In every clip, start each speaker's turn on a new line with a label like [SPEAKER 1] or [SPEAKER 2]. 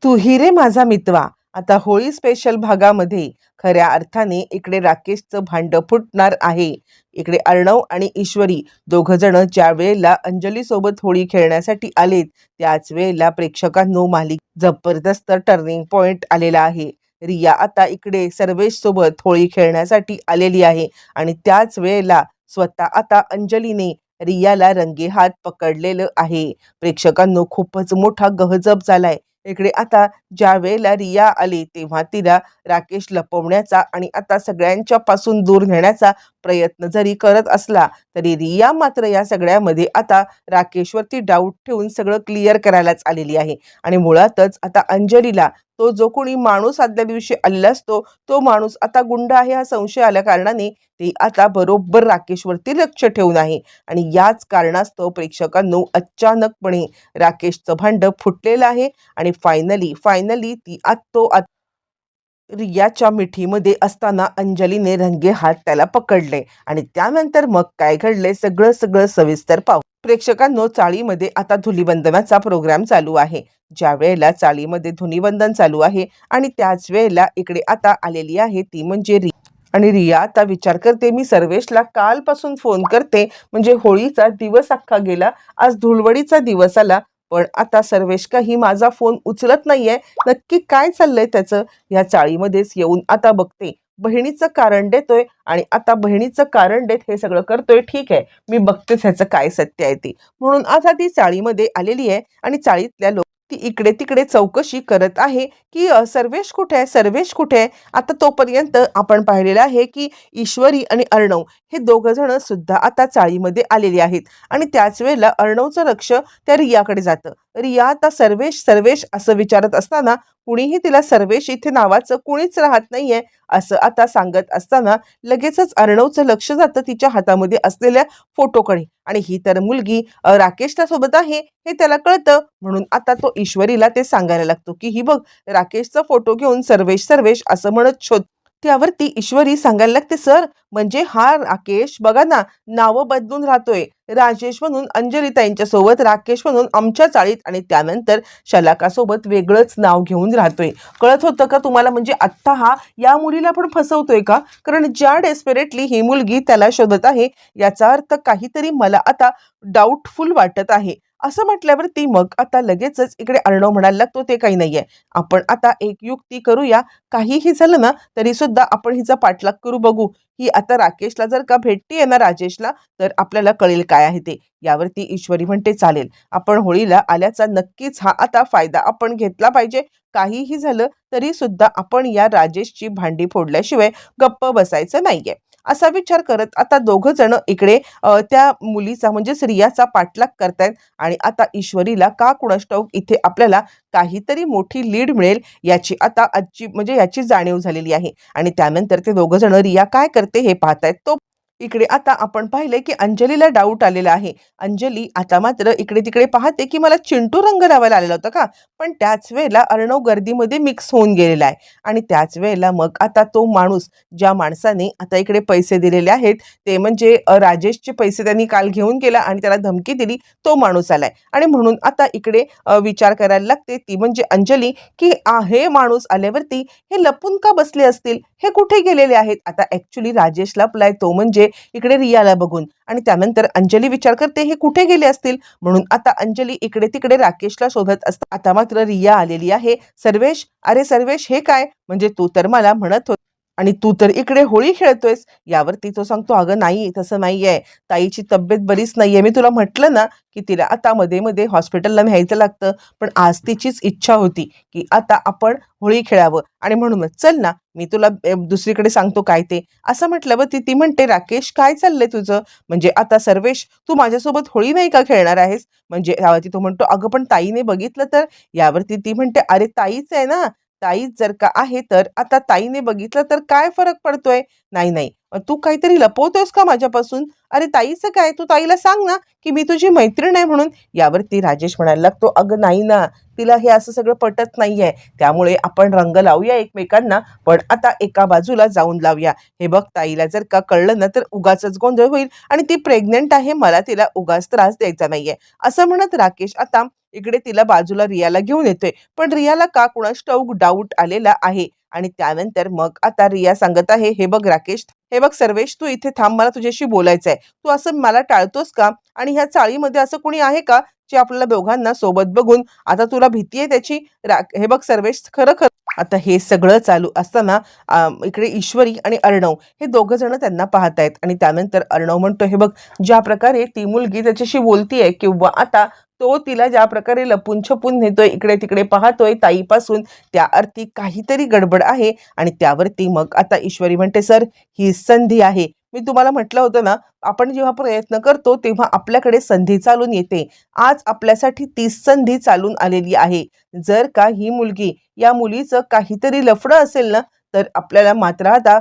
[SPEAKER 1] तू ही रे माझा मितवा. आता होळी स्पेशल भागामध्ये खऱ्या अर्थाने इकडे राकेशचं भांड फुटणार आहे. इकडे अर्णव आणि ईश्वरी दोघ जण ज्या वेळेला अंजली सोबत होळी खेळण्यासाठी आलेत, त्याच वेळेला प्रेक्षकांनो मालिक जबरदस्त टर्निंग पॉइंट आलेला आहे. रिया आता इकडे सर्वेश सोबत होळी खेळण्यासाठी आलेली आहे आणि त्याच वेळेला स्वतः आता अंजलीने रियाला रंगेहात पकडलेलं आहे. प्रेक्षकांनो खूपच मोठा गहजब झालाय. इकडे आता ज्या वेळेला रिया आली तेव्हा तिला राकेश लपवण्याचा आणि आता सगळ्यांच्या पासून दूर नेण्याचा प्रयत्न जरी करत असला तरी रिया मात्र या सगळ्यामध्ये आता राकेशवरती डाऊट ठेवून सगळं क्लिअर करायलाच आलेली आहे. आणि मुळातच आता अंजलीला तो जो कोणी माणूस आदल्या दिवशी आलेला असतो तो माणूस आता गुंड आहे हा संशय आल्या कारणाने ती आता बरोबर राकेशवरती लक्ष ठेवून आहे. आणि याच कारणास्तव प्रेक्षकांनो अचानकपणे राकेशचं भांड फुटलेलं आहे आणि फायनली ती रियाच्या मिठीमध्ये असताना अंजलीने रंगेहात त्याला पकडले. आणि त्यानंतर मग काय घडले सगळं सगळं सविस्तर पाहू. प्रेक्षकांनो चाळीमध्ये आता धुलीवंदनाचा प्रोग्राम चालू आहे. ज्या वेळेला चाळीमध्ये धुलीवंदन चालू आहे आणि त्याच वेळेला इकडे आता आलेली आहे ती म्हणजे आणि रिया आता विचार करते मी सर्वेशला कालपासून फोन करते म्हणजे होळीचा दिवस अख्खा गेला, आज धुळवडीचा दिवस आला, पण आता सर्वेश काही माझा फोन उचलत नाहीये. नक्की काय चाललंय त्याचं? या चाळीमध्येच येऊन आता बघते बहिणीचं कारण देतोय आणि आता बहिणीचं कारण देत हे सगळं करतोय. ठीक आहे, मी बघतेच ह्याचं काय सत्य आहे ते. म्हणून आता ती चाळीमध्ये आलेली आहे आणि चाळीतल्या लोक ती इकडे तिकडे चौकशी करत आहे की सर्वेश कुठे आहे, सर्वेश कुठे आहे. आता तोपर्यंत आपण पाहिलेलं आहे की ईश्वरी आणि अर्णव हे दोघ जण सुद्धा आता चाळीमध्ये आलेले आहेत. आणि त्याच वेळेला अर्णवचं लक्ष त्या रियाकडे जातं. रिया आता सर्वेश सर्वेश असं विचारत असताना कुणीही तिला सर्वेश इथे नावाचं कुणीच राहत नाहीये असं आता सांगत असताना लगेचच अर्णवचं लक्ष जातं तिच्या हातामध्ये असलेल्या फोटोकडे. आणि ही तर मुलगी राकेशच्या सोबत आहे हे त्याला कळतं. म्हणून आता तो ईश्वरीला ते सांगायला लागतो की ही बघ राकेशचा फोटो घेऊन सर्वेश सर्वेश असं म्हणत शोध. त्यावरती ईश्वरी सांगायला लागते सर म्हणजे हा राकेश बघा ना नावं बदलून राहतोय. राजेश म्हणून अंजलिताईंच्या सोबत, राकेश म्हणून आमच्या चाळीत आणि त्यानंतर शलाकासोबत वेगळंच नाव घेऊन राहतोय. कळत होतं का तुम्हाला? म्हणजे आत्ता हा या मुलीला पण फसवतोय का? कारण ज्या डेस्परेटली ही मुलगी त्याला शोधत आहे याचा अर्थ काहीतरी मला आता डाऊटफुल वाटत आहे. असं म्हटल्यावरती मग आता लगेचच इकडे अर्णव म्हणायला लागतो ते काही नाहीये, आपण आता एक युक्ती करूया. काहीही झालं ना तरी सुद्धा आपण हिचा पाठलाग करू बघू. ही आता राकेशला जर का भेटते ना राजेशला तर आपल्याला कळेल काय आहे ते. यावरती ईश्वरी म्हणते चालेल, आपण होळीला आल्याचा नक्कीच हा आता फायदा आपण घेतला पाहिजे. काहीही झालं तरी सुद्धा आपण या राजेशची भांडी फोडल्याशिवाय गप्प बसायचं नाहीये. असा विचार करत आता दोघ जण इकडे त्या मुलीचा म्हणजे रियाचा पाठलाग करतायत. आणि आता ईश्वरीला का कुणास ठाऊक इथे आपल्याला काहीतरी मोठी लीड मिळेल याची आता आजची म्हणजे याची जाणीव झालेली आहे. आणि त्यानंतर ते दोघ जण रिया काय करते हे पाहतायत. तो इकडे आता आपण पाहिले की अंजलीला डाऊट आलेला आहे. अंजली आता मात्र इकडे तिकडे पाहते की मला चिंटू रंग लावायला आलेला होता का? पण त्याच वेळेला अर्णव गर्दीमध्ये मिक्स होऊन गेलेला आहे. आणि त्याच वेळेला मग आता तो माणूस ज्या माणसाने आता इकडे पैसे दिलेले आहेत ते म्हणजे राजेशचे पैसे त्यांनी काल घेऊन गेला आणि त्याला धमकी दिली तो माणूस आलाय. आणि म्हणून आता इकडे विचार करायला लागते ती म्हणजे अंजली की हे माणूस आल्यावरती हे लपून का बसले असतील, हे कुठे गेलेले आहेत. आता ऍक्च्युली राजेश लपलाय तो म्हणजे इकडे रियाला बघून. आणि त्यानंतर अंजली विचार करते हे कुठे गेले असतील. म्हणून आता अंजली इकडे तिकडे राकेशला शोधत असता आता मात्र रिया आलेली आहे. सर्वेश, अरे सर्वेश हे काय? म्हणजे तू तर मला म्हणत होत आणि तू तर इकडे होळी खेळतोयस. यावरती तो सांगतो अगं नाही तसं नाहीये, ताईची तब्येत बरीच नाहीये. मी तुला म्हटलं ना की तिला आता मध्ये मध्ये हॉस्पिटलला न्यायचं लागतं, पण आज तिचीच इच्छा होती की आता आपण होळी खेळावं आणि म्हणूनच चल ना मी तुला दुसरीकडे सांगतो काय ते. असं म्हटल्यावर ती म्हणते राकेश काय चाललंय तुझं? म्हणजे आता सर्वेश तू माझ्यासोबत होळी नाही का खेळणार आहेस? म्हणजे यावरती तो म्हणतो अगं पण ताईने बघितलं तर. यावरती ती म्हणते अरे ताईच आहे ना, ताईच जर का आहे तर आता ताईने बघितलं तर काय फरक पडतोय? नाही नाही तू काहीतरी लपवतोयस का माझ्यापासून? अरे ताईचं काय? तू ताईला सांग ना की मी तुझी मैत्रीण आहे म्हणून. यावरती राजेश म्हणायला लागतो, अगं नाही ना, तिला हे असं सगळं पटत नाहीये. त्यामुळे आपण रंग लावूया एकमेकांना, पण आता एका बाजूला जाऊन लावूया. हे बघ ताईला जर का कळलं ना तर उगाचच गोंधळ होईल आणि ती प्रेग्नंट आहे, मला तिला उगाच त्रास द्यायचा नाहीये. असं म्हणत राकेश आता इकडे तिला बाजूला रियाला घेऊन येतोय. पण रियाला का कुणास ठाऊक डाऊट आलेला आहे. आणि त्यानंतर मग आता रिया सांगत आहे, हे बघ राकेश, हे बघ सर्वेश, तू इथे थांब, मला तुझ्याशी बोलायचंय. तू असं मला टाळतोस का? आणि ह्या चाळीमध्ये असं कोणी आहे का जे आपल्याला दोघांना सोबत बघून आता तुला भीती आहे त्याची? हे बघ सर्वेश, खरं खरं आता हे सगळं चालू असताना इकडे ईश्वरी आणि अर्णव हे दोघं जण त्यांना पाहतायत. आणि त्यानंतर अर्णव म्हणतो, हे बघ, ज्या प्रकारे ती मुलगी त्याच्याशी बोलतीये किंवा आता तो तिला ज्या प्रकारे लपून छपून नेतोय, इकडे तिकडे पाहतोय ताईपासून, त्या अर्थी काहीतरी गडबड आहे. आणि त्यावरती मग आता ईश्वरी म्हणते, सर, ही संधी आहे. मी तुम्हाला म्हटलं होतं ना, आपण जेव्हा प्रयत्न करतो तेव्हा आपल्याकडे संधी चालून येते. आज आपल्यासाठी ती संधी चालून आलेली आहे. जर का ही मुलगी, या मुलीचं काहीतरी लफडं असेल ना, तर आपल्याला मात्र आता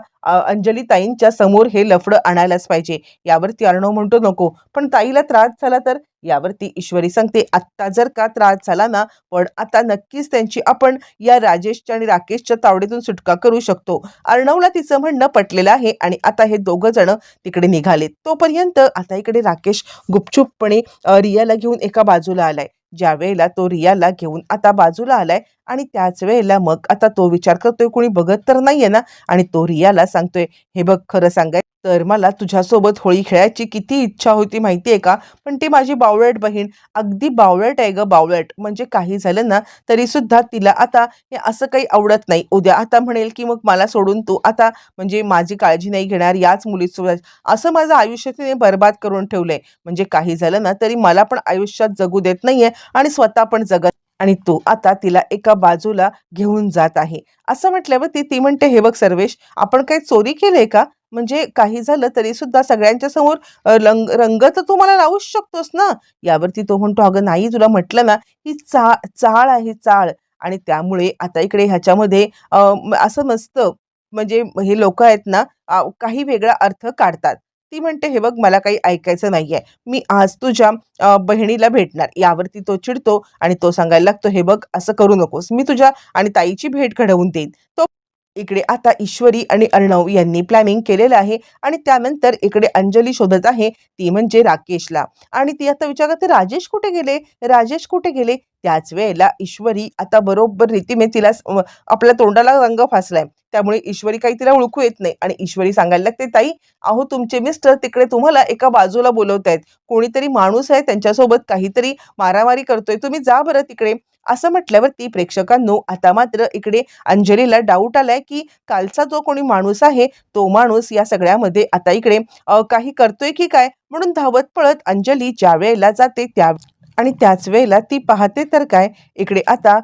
[SPEAKER 1] अंजली ताईंच्या समोर हे लफडं आणायलाच पाहिजे. यावरती अर्णव म्हणतो, नको, पण ताईला त्रास झाला तर? यावरती ईश्वरी सांगते, आत्ता जर का त्रास झाला ना, पण आता नक्कीच त्यांची आपण या राजेशच्या आणि राकेशच्या तावडीतून सुटका करू शकतो. अर्णवला तिचं म्हणणं पटलेलं आहे आणि आता हे दोघं जण तिकडे निघालेत. तोपर्यंत आता इकडे राकेश गुपचूपपणे रियाला घेऊन एका बाजूला आलाय. ज्या वेळेला तो रियाला घेऊन आता बाजूला आलाय आणि त्याच वेळेला मग आता तो विचार करतोय, कोणी बघत तर नाहीये ना. आणि तो रियाला सांगतोय, हे बघ, खरं सांगाय तर मला तुझ्यासोबत होळी खेळायची किती इच्छा होती माहितीये का, पण ती माझी बावळट बहीण अगदी बावळट आहे ग, बावळट. म्हणजे काही झालं ना तरी सुद्धा तिला आता हे असं काही आवडत नाही. उद्या आता म्हणेल की मग मला सोडून तू आता म्हणजे माझी काळजी नाही घेणार, याच मुलीसोबत असं माझं आयुष्य तिने बरबाद करून ठेवलंय. म्हणजे काही झालं ना तरी मला पण आयुष्यात जगू देत नाहीये आणि स्वतः पण जगत. आणि तू आता तिला एका बाजूला घेऊन जात आहे. असं म्हटल्यावर ती म्हणते, हे बघ सर्वेश, आपण काही चोरी केलीये का? म्हणजे काही झालं तरी सुद्धा सगळ्यांच्या समोर रंग तर तू मला लावूच शकतोस ना. यावरती तो म्हणतो, अगं नाही, तुला म्हटलं ना, ही चाळ आहे, चाळ. आणि त्यामुळे आता इकडे ह्याच्यामध्ये असं नसतं. म्हणजे हे लोक आहेत ना, काही वेगळा अर्थ काढतात. ती म्हणते, हे बघ, मला काही ऐकायचं नाहीये. मी आज तुझ्या बहिणीला भेटणार. यावरती तो चिडतो आणि तो सांगायला लागतो, हे बघ, असं करू नकोस, मी तुझ्या आणि ताईची भेट घडवून देईन. तो इकडे आता ईश्वरी आणि अर्णव यांनी प्लॅनिंग केलेलं आहे. आणि त्यानंतर इकडे अंजली शोधत आहे, ती म्हणजे राकेशला. आणि ती आता विचार करते, राजेश कुठे गेले, राजेश कुठे गेले? त्याच वेळेला ईश्वरी आता बरोबर रीतीने तिला आपल्या तोंडाला रंग फासलाय. त्यामुळे ईश्वरी काही तिला ओळखू येत नाही. आणि ईश्वरी सांगायला लागते, ताई, अहो, तुमचे मिस्टर तिकडे तुम्हाला एका बाजूला बोलवतायत. कोणीतरी माणूस आहे, त्यांच्यासोबत काहीतरी मारामारी करतोय, तुम्ही जा बरं तिकडे. असं म्हटल्यावर ती प्रेक्षकांनो आता मात्र इकडे अंजलीला डाऊट आलाय की कालचा जो कोणी माणूस आहे तो माणूस या सगळ्यामध्ये आता इकडे काही करतोय की काय. म्हणून धावत पळत अंजली ज्या वेळेला जाते त्या आणि त्याच वेळेला ती पाहते तर काय, इकडे आता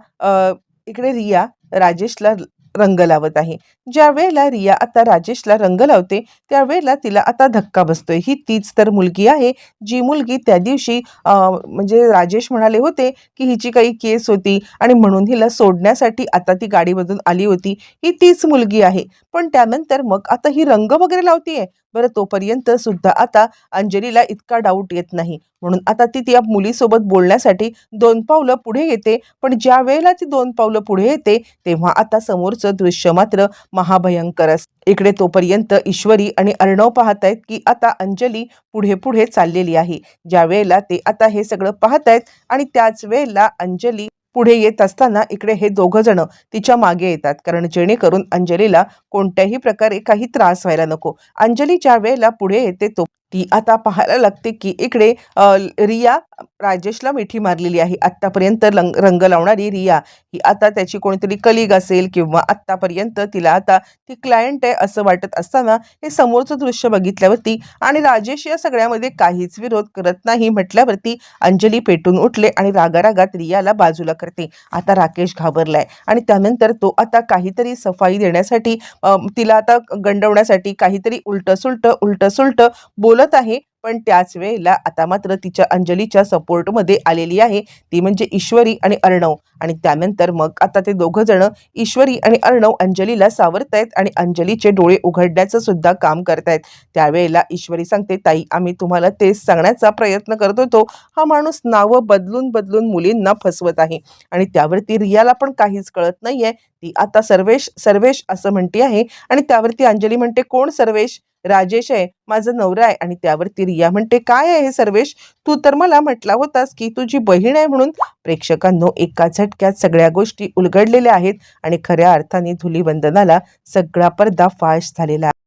[SPEAKER 1] इकडे रिया राजेशला रंग लावत आहे. ज्या वेळेला रिया आता राजेशला रंग लावते त्यावेळेला तिला आता धक्का बसतोय. ही तीच तर मुलगी आहे जी मुलगी त्या दिवशी म्हणजे राजेश म्हणाले होते की हिची काही केस होती आणि म्हणून हिला सोडण्यासाठी आता ती गाडीमधून आली होती. ही तीच मुलगी आहे. पण त्यानंतर मग आता ही रंग वगैरे लावतीये. बरं, तोपर्यंत सुद्धा आता अंजलीला इतका डाऊट येत नाही. म्हणून आता ती त्या मुलीसोबत बोलण्यासाठी 2 पावलं पुढे येते. पण ज्या वेळेला ती 2 पावलं पुढे येते तेव्हा आता समोरचं दृश्य मात्र महाभयंकर असतं. इकडे तोपर्यंत ईश्वरी आणि अर्णव पाहतायत की आता अंजली पुढे पुढे चाललेली आहे. ज्या वेळेला ते आता हे सगळं पाहतायत आणि त्याच वेळेला अंजली पुढे येत असताना इकडे हे दोघं जण तिच्या मागे येतात. कारण जेणेकरून अंजलीला कोणत्याही प्रकारे काही त्रास व्हायला नको. अंजली ज्या वेळेला पुढे येते तो ती आता पाहायला लागते की इकडे रिया राजेशला मिठी मारलेली आहे. आत्तापर्यंत रंग लावणारी रिया ही आता त्याची कोणीतरी कलिग असेल किंवा आत्तापर्यंत तिला आता ती क्लायंट आहे असं वाटत असताना हे समोरचं दृश्य बघितल्यावरती आणि राजेश या सगळ्यामध्ये काहीच विरोध करत नाही म्हटल्यावरती अंजली पेटून उठले आणि रागारागात रियाला बाजूला करते. आता राकेश घाबरलाय आणि त्यानंतर तो आता काहीतरी सफाई देण्यासाठी तिला आता गंडवण्यासाठी काहीतरी उलट सुलट बोलत आहे. पण त्याच वेळेला आता मात्र तिच्या अंजलीच्या सपोर्टमध्ये आलेली आहे ती म्हणजे ईश्वरी आणि अर्णव. आणि त्यानंतर मग आता ते दोघं जण ईश्वरी आणि अर्णव अंजलीला सावरतायत आणि अंजलीचे डोळे उघडण्याचं सुद्धा काम करतायत. त्यावेळेला ईश्वरी सांगते, ताई आम्ही तुम्हाला तेच सांगण्याचा प्रयत्न करत होतो, हा माणूस नावं बदलून बदलून मुलींना फसवत आहे. आणि त्यावरती रियाला पण काहीच कळत नाहीये. ती आता सर्वेश सर्वेश असं म्हणते आहे आणि त्यावरती अंजली म्हणते, कोण सर्वेश? राजेश आहे, माझा नवरा आहे. आणि त्यावरती रिया म्हणते, काय आहे हे सर्वेश? तू तर मला म्हटला होतास की तुझी बहीण आहे म्हणून. प्रेक्षकांनो, एका झटक्यात सगळ्या गोष्टी उलगडलेल्या आहेत आणि खऱ्या अर्थाने धुलीवंदनाला सगळा पर्दा फाश झालेला आहे.